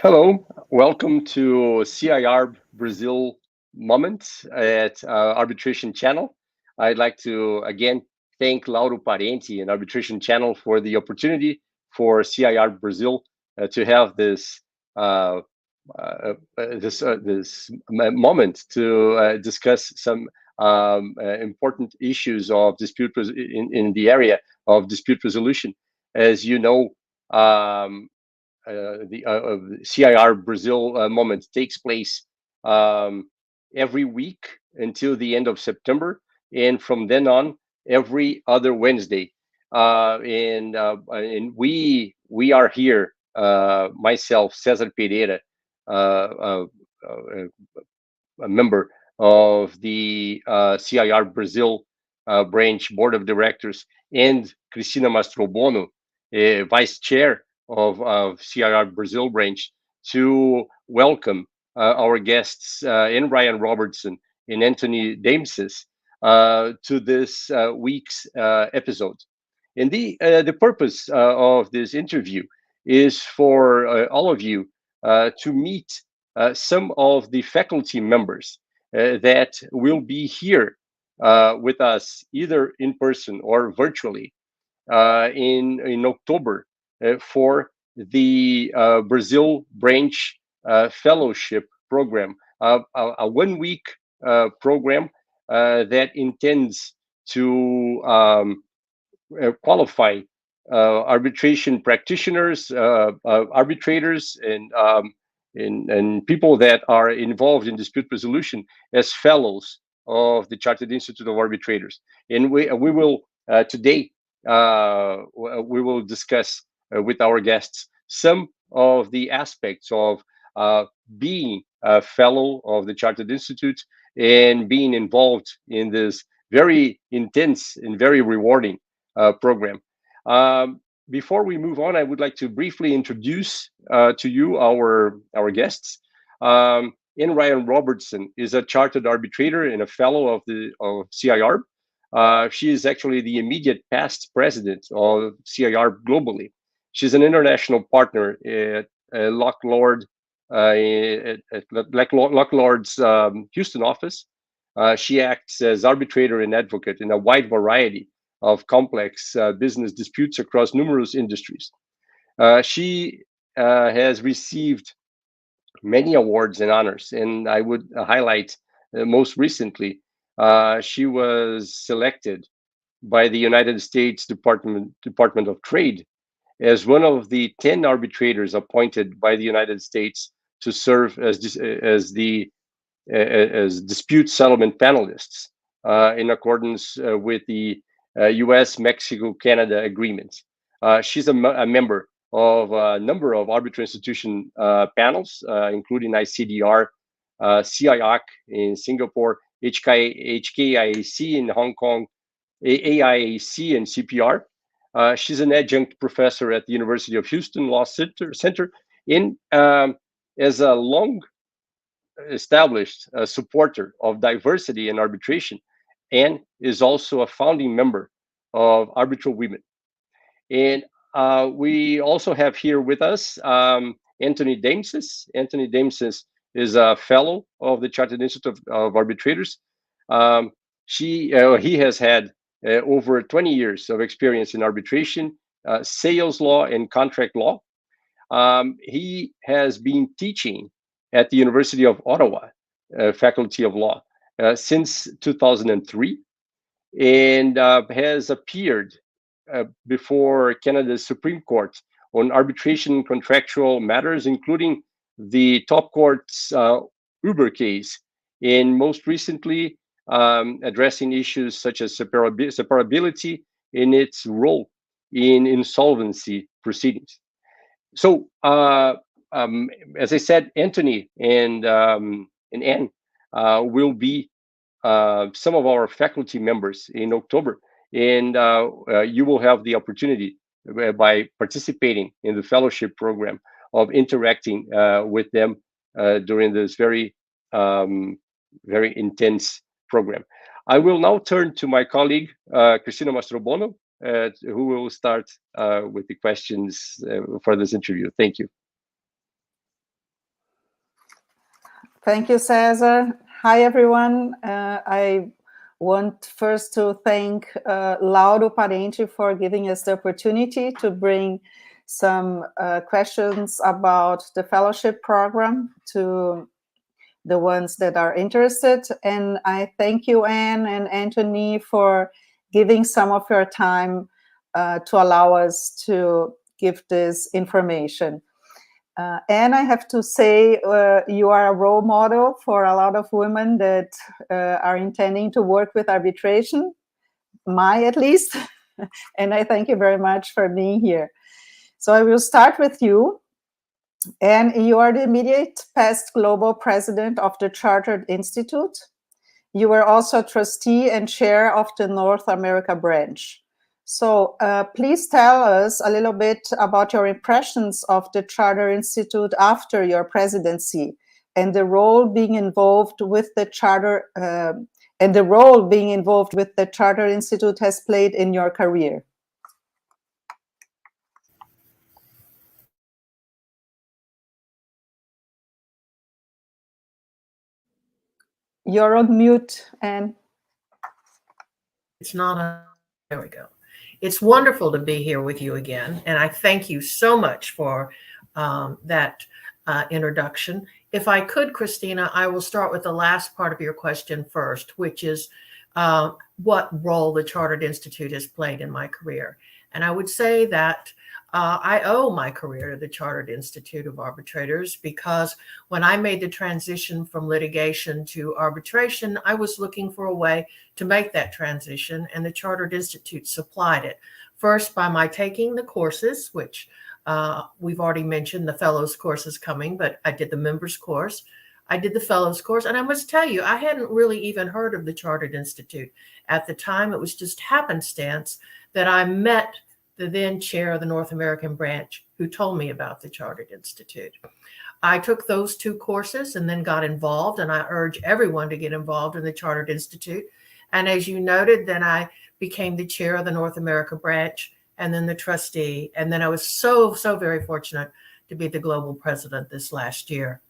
Hello, welcome to CIArb Brazil Moment at Arbitration Channel. I'd like to again thank Lauro Parenti and Arbitration Channel for the opportunity for CIArb Brazil to have uh, this moment to discuss some important issues of in the area of dispute resolution. As you know, the CIArb Brazil Moment takes place every week until the end of September, and from then on, every other Wednesday. And we are here. Myself, Cesar Pereira, uh, a member of the CIArb Brazil branch board of directors, and Cristina Mastrobono, vice chair of CIArb Brazil branch, to welcome our guests in Ryan Robertson and Anthony Daimsis to this week's episode. And the purpose of this interview is for all of you to meet some of the faculty members that will be here with us, either in person or virtually, in October for the Brazil branch fellowship program, a 1 week program that intends to qualify arbitration practitioners, arbitrators, and people that are involved in dispute resolution as fellows of the Chartered Institute of Arbitrators. And we will today we will discuss with our guests some of the aspects of being a fellow of the Chartered Institute and being involved in this very intense and very rewarding program. Before we move on, I would like to briefly introduce to you our guests. Ryan Robertson is a chartered arbitrator and a fellow of CIArb. She is actually the immediate past president of CIArb globally. She's an international partner at Locke Lord, at Locke Lord's Houston office. She acts as arbitrator and advocate in a wide variety of complex business disputes across numerous industries. She has received many awards and honors, and I would highlight most recently, she was selected by the United States Department of Trade as one of the 10 arbitrators appointed by the United States to serve as dispute settlement panelists in accordance with the US-Mexico-Canada agreement. She's a member of a number of arbitral institution panels, including ICDR, CIAC in Singapore, HKIAC in Hong Kong, AIAC and CPR. She's an adjunct professor at the University of Houston Law Center in as a long established supporter of diversity in arbitration, and is also a founding member of ArbitralWomen. And we also have here with us Anthony Daimsis. Anthony Daimsis is a fellow of the Chartered Institute of Arbitrators. He has had over 20 years of experience in arbitration, sales law, and contract law. He has been teaching at the University of Ottawa, Faculty of Law, since 2003, and has appeared before Canada's Supreme Court on arbitration contractual matters, including the top court's Uber case, and most recently addressing issues such as separability in its role in insolvency proceedings. So, as I said, Anthony and Anne will be some of our faculty members in October, and you will have the opportunity by participating in the fellowship program of interacting with them during this very intense program. I will now turn to my colleague, Cristina Mastrobono, who will start with the questions for this interview. Thank you. Thank you, Cesar. Hi, everyone. I want first to thank Lauro Parente for giving us the opportunity to bring some questions about the fellowship program to the ones that are interested. And I thank you, Anne and Anthony, for giving some of your time to allow us to give this information. And I have to say, you are a role model for a lot of women that are intending to work with arbitration, at least. And I thank you very much for being here. So I will start with you. And you are the immediate past global president of the Chartered Institute. You were also trustee and chair of the North America branch. So please tell us a little bit about your impressions of the Chartered Institute after your presidency and the role being involved with the Charter Chartered Institute has played in your career. You're on mute, Anne. It's not on. There we go. It's wonderful to be here with you again. And I thank you so much for that introduction. If I could, Christina, I will start with the last part of your question first, which is what role the Chartered Institute has played in my career. And I would say that I owe my career to the Chartered Institute of Arbitrators, because when I made the transition from litigation to arbitration, I was looking for a way to make that transition, and the Chartered Institute supplied it. First, by my taking the courses, which we've already mentioned, the fellows course is coming, but I did the members course. I did the fellows course, and I must tell you, I hadn't really even heard of the Chartered Institute at the time. It was just happenstance that I met the then chair of the North American branch, who told me about the Chartered Institute. I took those two courses and then got involved, and I urge everyone to get involved in the Chartered Institute. And as you noted, then I became the chair of the North America branch, and then the trustee. And then I was so very fortunate to be the global president this last year.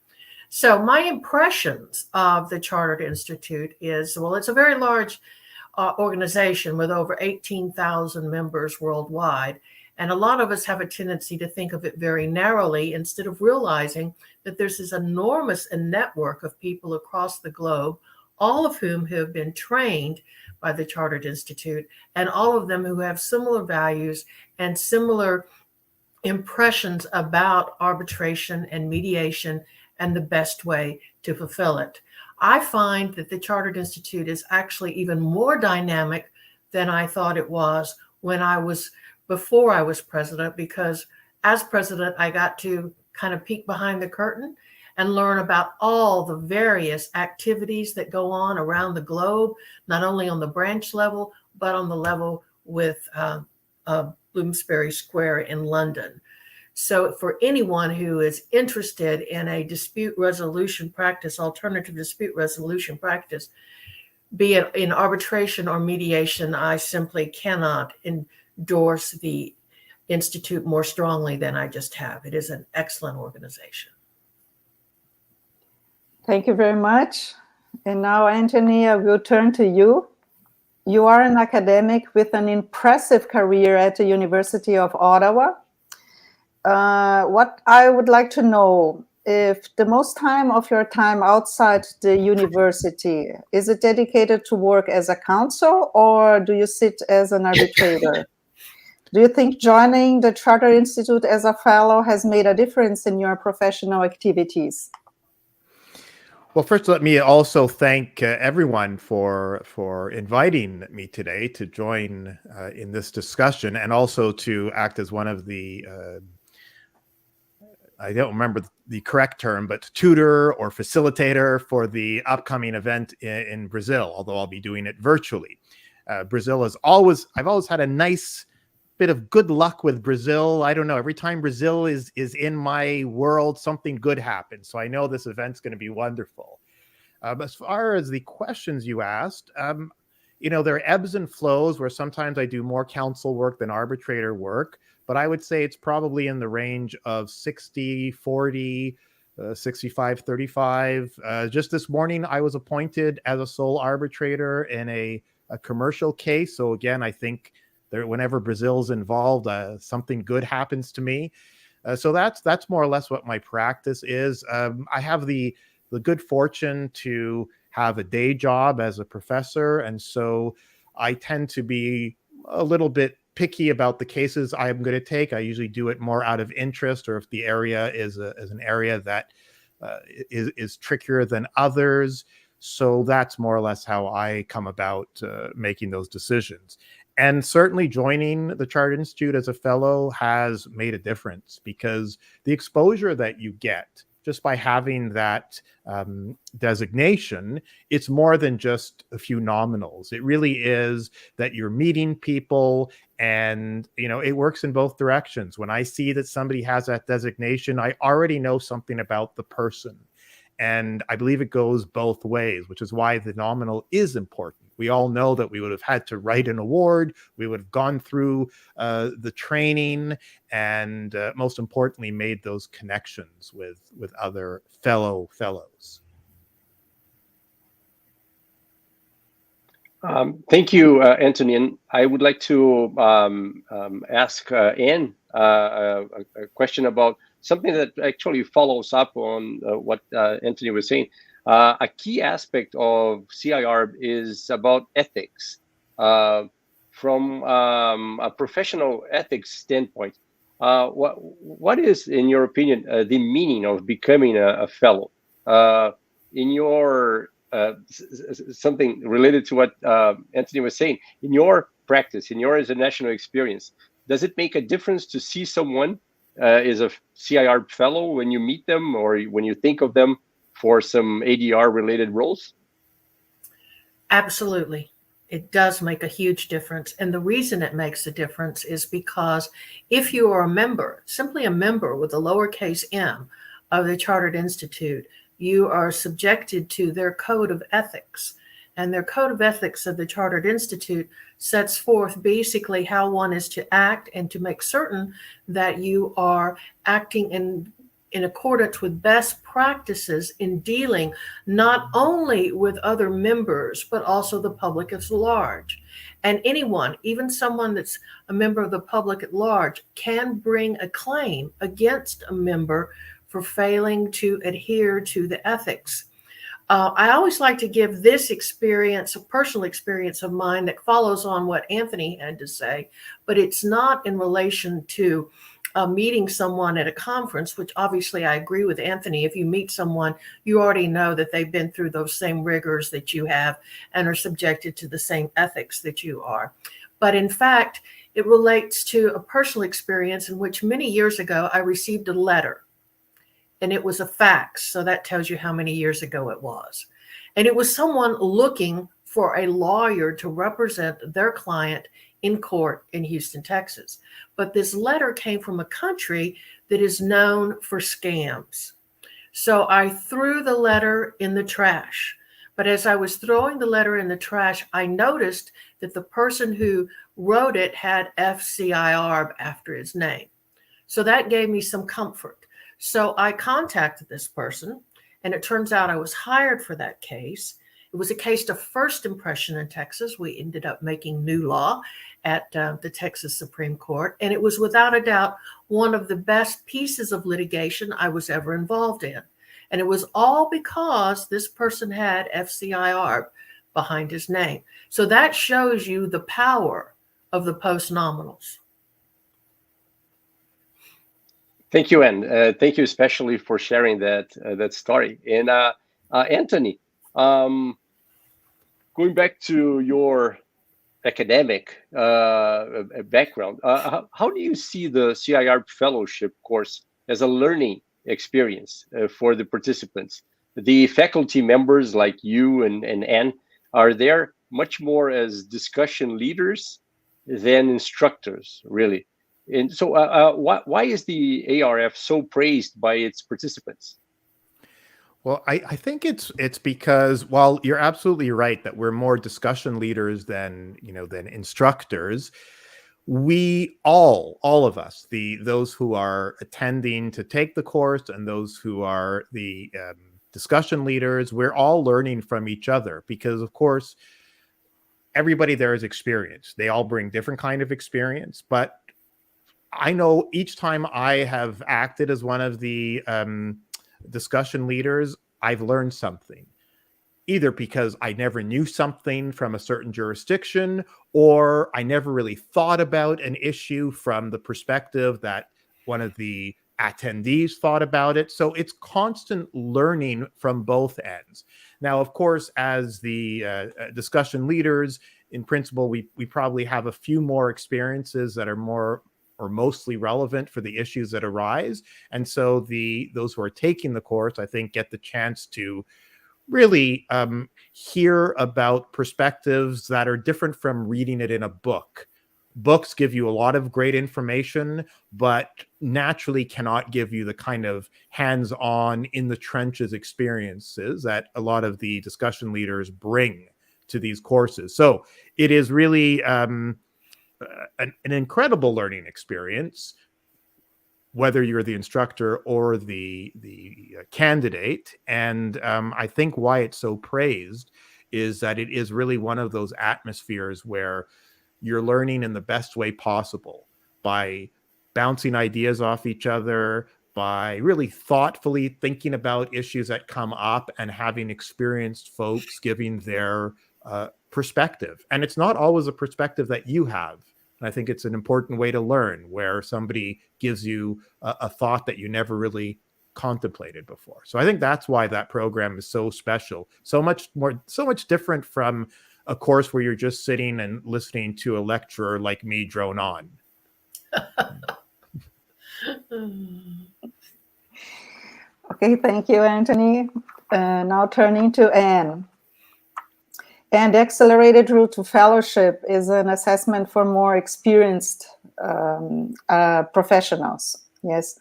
So my impressions of the Chartered Institute is, well, it's a very large organization with over 18,000 members worldwide. And a lot of us have a tendency to think of it very narrowly, instead of realizing that there's this enormous network of people across the globe, all of whom have been trained by the Chartered Institute, and all of them who have similar values and similar impressions about arbitration and mediation and the best way to fulfill it. I find that the Chartered Institute is actually even more dynamic than I thought it was before I was president, because as president, I got to kind of peek behind the curtain and learn about all the various activities that go on around the globe, not only on the branch level, but on the level with Bloomsbury Square in London. So for anyone who is interested in a dispute resolution practice, alternative dispute resolution practice, be it in arbitration or mediation, I simply cannot endorse the Institute more strongly than I just have. It is an excellent organization. Thank you very much. And now, Anthony, I will turn to you. You are an academic with an impressive career at the University of Ottawa. What I would like to know, if the most time of your time outside the university, is it dedicated to work as a counsel, or do you sit as an arbitrator? Do you think joining the Chartered Institute as a fellow has made a difference in your professional activities? Well, first, let me also thank everyone for inviting me today to join in this discussion, and also to act as one of the I don't remember the correct term, but tutor or facilitator for the upcoming event in Brazil, although I'll be doing it virtually. Brazil is I've always had a nice bit of good luck with Brazil. I don't know, every time Brazil is in my world, something good happens. So I know this event's going to be wonderful. As far as the questions you asked, there are ebbs and flows where sometimes I do more counsel work than arbitrator work, but I would say it's probably in the range of 60-40 65-35. Just this morning, I was appointed as a sole arbitrator in a commercial case. So again, I think whenever Brazil's involved, something good happens to me. So that's more or less what my practice is. I have the good fortune to have a day job as a professor, and so I tend to be a little bit picky about the cases I'm going to take. I usually do it more out of interest, or if the area is an area that is trickier than others. So that's more or less how I come about making those decisions. And certainly joining the Chartered Institute as a fellow has made a difference, because the exposure that you get just by having that designation, it's more than just a few nominals. It really is that you're meeting people, and it works in both directions. When I see that somebody has that designation, I already know something about the person. And I believe it goes both ways, which is why the nominal is important. We all know that we would have had to write an award, we would have gone through the training, and most importantly, made those connections with other fellows. Thank you, Anthony. And I would like to ask Anne a question about something that actually follows up on what Anthony was saying. A key aspect of CIArb is about ethics. From a professional ethics standpoint, what is, in your opinion, the meaning of becoming a fellow? In your something related to what Anthony was saying, in your practice, in your international experience, does it make a difference to see someone is a CIArb fellow when you meet them, or when you think of them for some ADR related roles? Absolutely. It does make a huge difference. And the reason it makes a difference is because if you are a member, simply a member with a lowercase m of the Chartered Institute, you are subjected to their code of ethics. And their code of ethics of the Chartered Institute sets forth basically how one is to act, and to make certain that you are acting in accordance with best practices in dealing not only with other members, but also the public at large. And anyone, even someone that's a member of the public at large, can bring a claim against a member for failing to adhere to the ethics. I always like to give this experience, a personal experience of mine that follows on what Anthony had to say, but it's not in relation to meeting someone at a conference, which obviously I agree with Anthony. If you meet someone, you already know that they've been through those same rigors that you have and are subjected to the same ethics that you are. But in fact, it relates to a personal experience in which many years ago I received a letter. And it was a fax, so that tells you how many years ago it was. And it was someone looking for a lawyer to represent their client in court in Houston, Texas. But this letter came from a country that is known for scams. So I threw the letter in the trash. But as I was throwing the letter in the trash, I noticed that the person who wrote it had FCIArb after his name. So that gave me some comfort. So I contacted this person, and it turns out I was hired for that case. It was a case of first impression in Texas. We ended up making new law at the Texas Supreme Court, and it was without a doubt one of the best pieces of litigation I was ever involved in. And it was all because this person had FCIArb behind his name. So that shows you the power of the post-nominals. Thank you, Anne. Thank you especially for sharing that story. And Anthony, going back to your academic background, how do you see the CIArb Fellowship course as a learning experience for the participants? The faculty members like you and Anne, are there much more as discussion leaders than instructors, really? And so why is the ARF so praised by its participants? Well, I think it's because, while you're absolutely right that we're more discussion leaders than instructors, we all of us, those who are attending to take the course and those who are the discussion leaders, we're all learning from each other, because of course everybody there is experienced. They all bring different kind of experience, but I know each time I have acted as one of the discussion leaders, I've learned something, either because I never knew something from a certain jurisdiction, or I never really thought about an issue from the perspective that one of the attendees thought about it. So it's constant learning from both ends. Now, of course, as the discussion leaders, in principle, we probably have a few more experiences that are more or mostly relevant for the issues that arise. And so those who are taking the course, I think, get the chance to really hear about perspectives that are different from reading it in a book. Books give you a lot of great information, but naturally cannot give you the kind of hands-on, in the trenches experiences that a lot of the discussion leaders bring to these courses. So it is really an incredible learning experience, whether you're the instructor or the candidate. And I think why it's so praised is that it is really one of those atmospheres where you're learning in the best way possible by bouncing ideas off each other, by really thoughtfully thinking about issues that come up and having experienced folks giving their perspective. And it's not always a perspective that you have. And I think it's an important way to learn, where somebody gives you a thought that you never really contemplated before. So I think that's why that program is so special, so much different from a course where you're just sitting and listening to a lecturer like me drone on. Okay, thank you, Anthony. Now turning to Anne. And the accelerated route to fellowship is an assessment for more experienced professionals. Yes.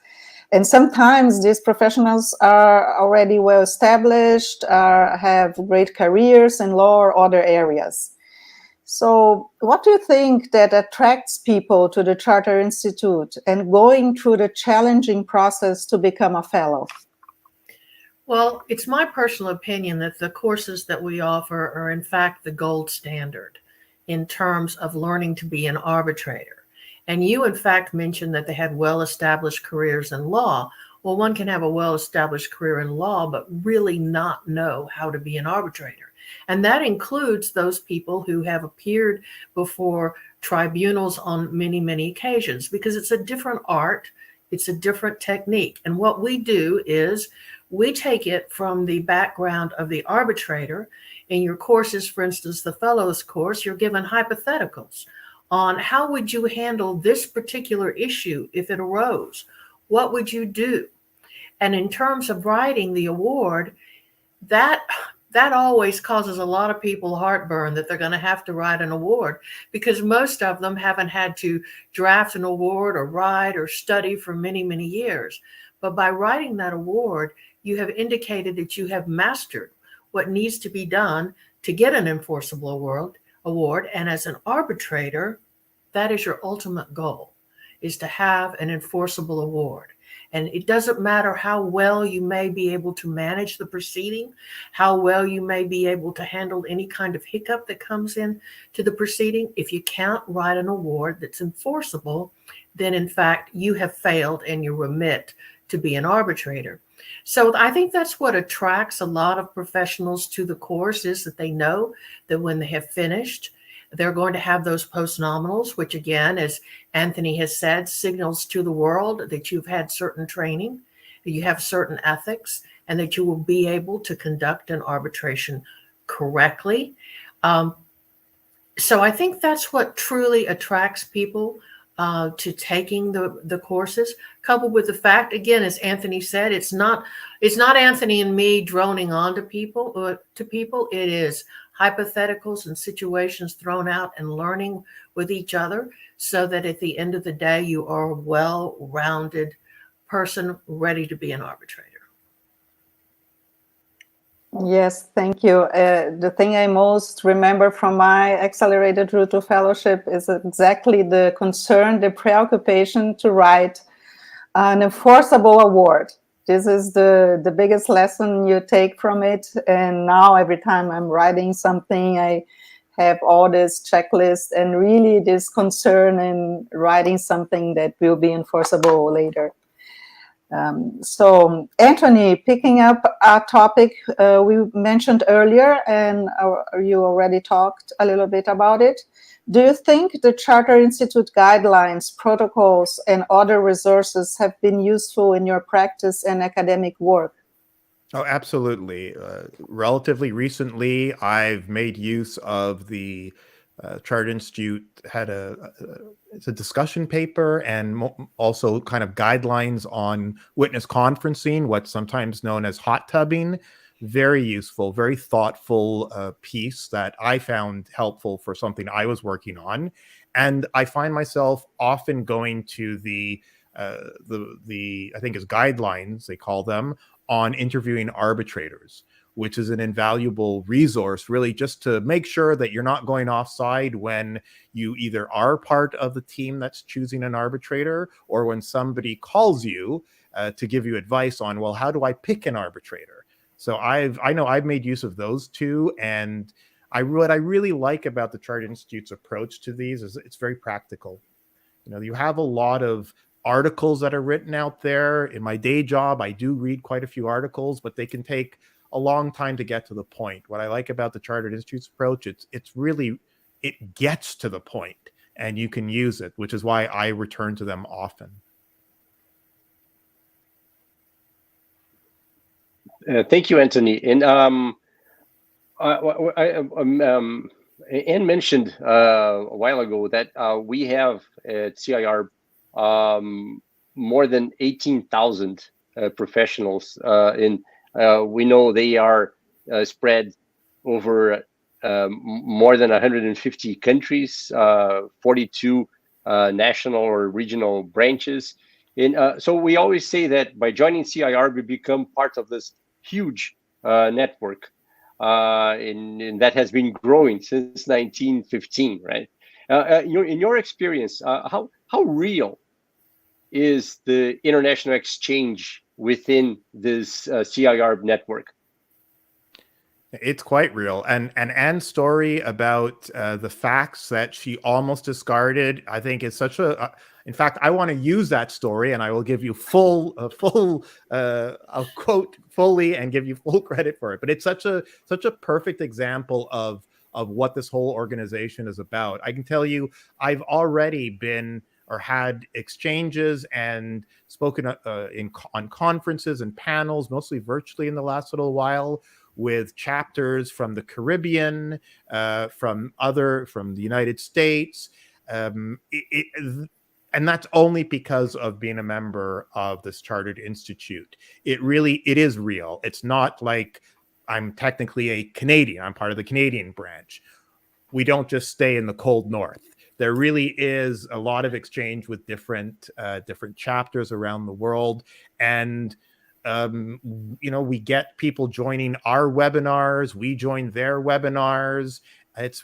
And sometimes these professionals are already well established, have great careers in law or other areas. So what do you think that attracts people to the Chartered Institute and going through the challenging process to become a fellow? Well, it's my personal opinion that the courses that we offer are in fact the gold standard in terms of learning to be an arbitrator. And you, in fact, mentioned that they had well-established careers in law. Well, one can have a well-established career in law, but really not know how to be an arbitrator. And that includes those people who have appeared before tribunals on many, many occasions, because it's a different art, it's a different technique. And what we do is we take it from the background of the arbitrator. In your courses, for instance, the fellows course, you're given hypotheticals on how would you handle this particular issue if it arose? What would you do? And in terms of writing the award, that always causes a lot of people heartburn that they're going to have to write an award, because most of them haven't had to draft an award or write or study for many, many years. But by writing that award, you have indicated that you have mastered what needs to be done to get an enforceable award. And as an arbitrator, that is your ultimate goal, is to have an enforceable award. And it doesn't matter how well you may be able to manage the proceeding, how well you may be able to handle any kind of hiccup that comes in to the proceeding. If you can't write an award that's enforceable, then in fact you have failed and you remit to be an arbitrator. So I think that's what attracts a lot of professionals to the course, is that they know that when they have finished, they're going to have those post-nominals, which again, as Anthony has said, signals to the world that you've had certain training, that you have certain ethics, and that you will be able to conduct an arbitration correctly. So I think that's what truly attracts people to taking the courses, coupled with the fact, again, as Anthony said, it's not Anthony and me droning on to people. It is hypotheticals and situations thrown out and learning with each other, so that at the end of the day, you are a well-rounded person ready to be an arbitrator. Yes, thank you. The thing I most remember from my accelerated route to fellowship is exactly the concern, the preoccupation to write an enforceable award. This is the biggest lesson you take from it. And now every time I'm writing something, I have all this checklist and really this concern in writing something that will be enforceable later. So, Anthony, picking up a topic we mentioned earlier, and you already talked a little bit about it. Do you think the Chartered Institute guidelines, protocols, and other resources have been useful in your practice and academic work? Oh, absolutely. Relatively recently, I've made use of the Chartered Institute had it's a discussion paper and also kind of guidelines on witness conferencing, what's sometimes known as hot tubbing. Very useful, very thoughtful piece that I found helpful for something I was working on. And I find myself often going to the I think it's guidelines, they call them, on interviewing arbitrators, which is an invaluable resource, really, just to make sure that you're not going offside when you either are part of the team that's choosing an arbitrator or when somebody calls you to give you advice on, well, how do I pick an arbitrator? So I know I've made use of those two, and what I really like about the Chartered Institute's approach to these is it's very practical. You know, you have a lot of articles that are written out there. In my day job, I do read quite a few articles, but they can take a long time to get to the point. What I like about the Chartered Institute's approach, it's really, it gets to the point and you can use it, which is why I return to them often. Thank you, Anthony. And Anne mentioned a while ago that we have at CIArb more than 18,000 professionals, and we know they are spread over more than 150 countries, 42 national or regional branches. And so we always say that by joining CIArb, we become part of this huge network. And that has been growing since 1915, right? In your experience, how real is the international exchange within this CIArb network? It's quite real. And Anne's story about the facts that she almost discarded, I think is such in fact, I want to use that story, and I will give you I'll quote fully and give you full credit for it. But it's such a perfect example of what this whole organization is about. I can tell you, I've already been or had exchanges and spoken on conferences and panels, mostly virtually in the last little while, with chapters from the Caribbean, from the United States. And that's only because of being a member of this Chartered Institute. It is real. It's not like I'm technically a Canadian. I'm part of the Canadian branch. We don't just stay in the cold north. There really is a lot of exchange with different chapters around the world. And we get people joining our webinars. We join their webinars. It's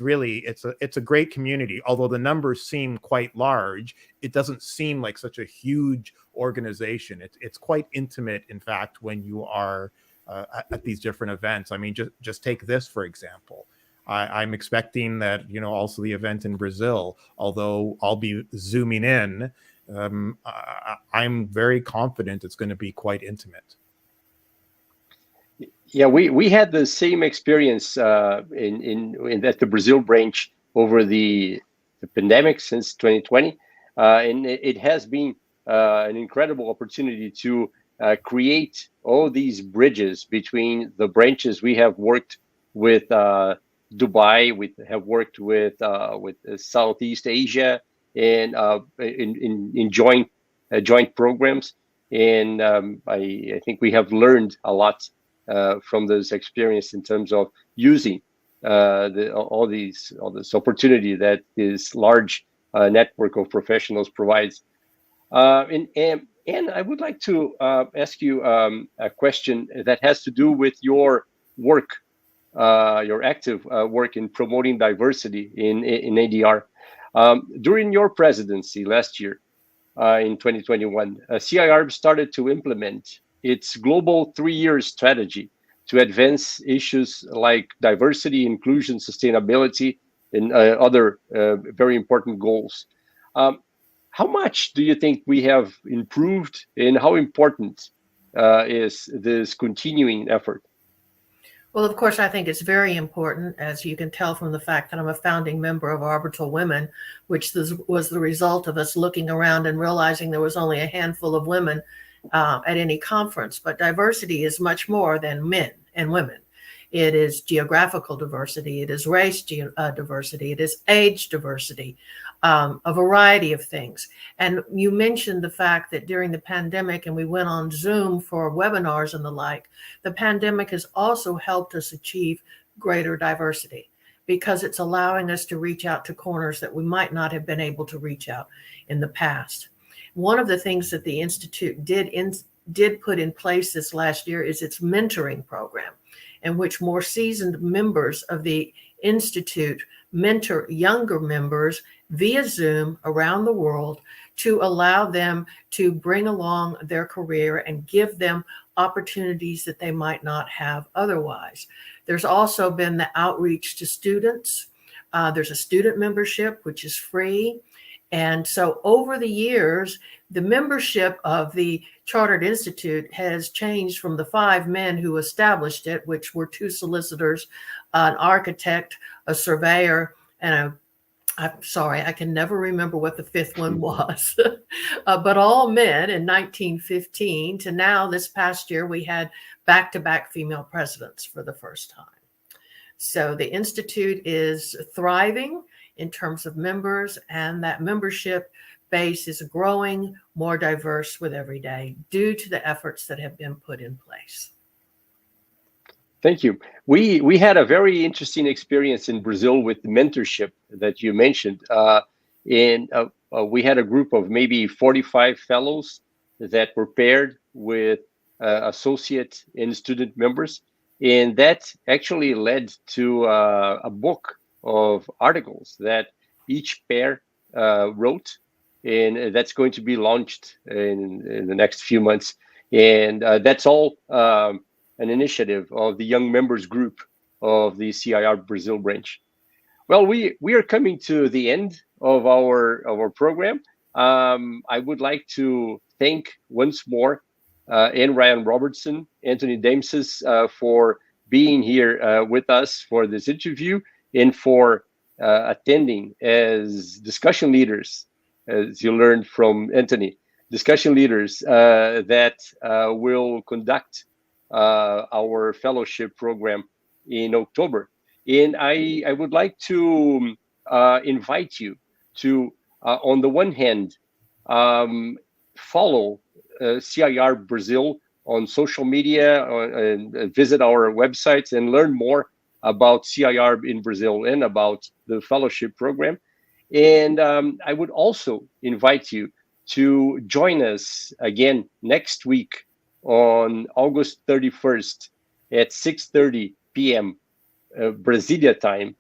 a great community. Although the numbers seem quite large, it doesn't seem like such a huge organization. It's quite intimate, in fact, when you are at these different events. I mean, just take this, for example. I'm expecting that, also the event in Brazil, although I'll be zooming in, I'm very confident it's going to be quite intimate. Yeah, we had the same experience in at the Brazil branch over the pandemic since 2020, and it has been an incredible opportunity to create all these bridges between the branches. We have worked with Dubai, we have worked with Southeast Asia, and in joint programs, and I think we have learned a lot from this experience in terms of using all this opportunity that this large network of professionals provides. And I would like to ask you a question that has to do with your work, your active work in promoting diversity in ADR. During your presidency last year, in 2021, CIArb started to implement its global 3-year strategy to advance issues like diversity, inclusion, sustainability, and other very important goals. How much do you think we have improved, and how important is this continuing effort? Well, of course, I think it's very important, as you can tell from the fact that I'm a founding member of ArbitralWomen, which was the result of us looking around and realizing there was only a handful of women at any conference. But diversity is much more than men and women. It is geographical diversity, it is race diversity, it is age diversity, a variety of things. And you mentioned the fact that during the pandemic, and we went on Zoom for webinars and the like, the pandemic has also helped us achieve greater diversity because it's allowing us to reach out to corners that we might not have been able to reach out in the past. One of the things that the Institute did put in place this last year is its mentoring program, in which more seasoned members of the Institute mentor younger members via Zoom around the world to allow them to bring along their career and give them opportunities that they might not have otherwise. There's also been the outreach to students. There's a student membership, which is free. And so over the years, the membership of the Chartered Institute has changed from the 5 men who established it, which were 2 solicitors, an architect, a surveyor, and I'm sorry, I can never remember what the 5th one was, but all men in 1915 to now this past year, we had back-to-back female presidents for the first time. So the Institute is thriving in terms of members, and that membership base is growing more diverse with every day due to the efforts that have been put in place. Thank you. We had a very interesting experience in Brazil with the mentorship that you mentioned. We had a group of maybe 45 fellows that were paired with associate and student members. And that actually led to a book of articles that each pair wrote. And that's going to be launched in the next few months. And that's all an initiative of the young members group of the CIArb Brazil branch. Well, we are coming to the end of our program. I would like to thank once more Ryan Robertson, Anthony Daimsis for being here with us for this interview and for attending as discussion leaders, as you learned from Anthony, discussion leaders that will conduct our fellowship program in October. And I would like to invite you to, on the one hand, follow CIArb Brazil on social media, and visit our websites and learn more about CIArb in Brazil and about the fellowship program. And I would also invite you to join us again next week on August 31st at 6:30 p.m. Brasilia time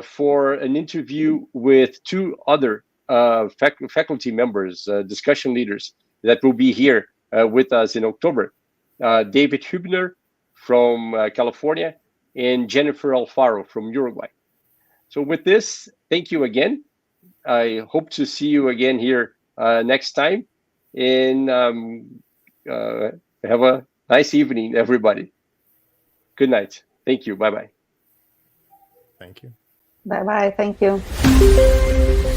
for an interview with 2 other faculty members, discussion leaders that will be here with us in October. David Hübner from California and Jennifer Alfaro from Uruguay. So with this, thank you again. I hope to see you again here next time. And have a nice evening, everybody. Good night. Thank you. Bye-bye. Thank you. Bye-bye. Thank you.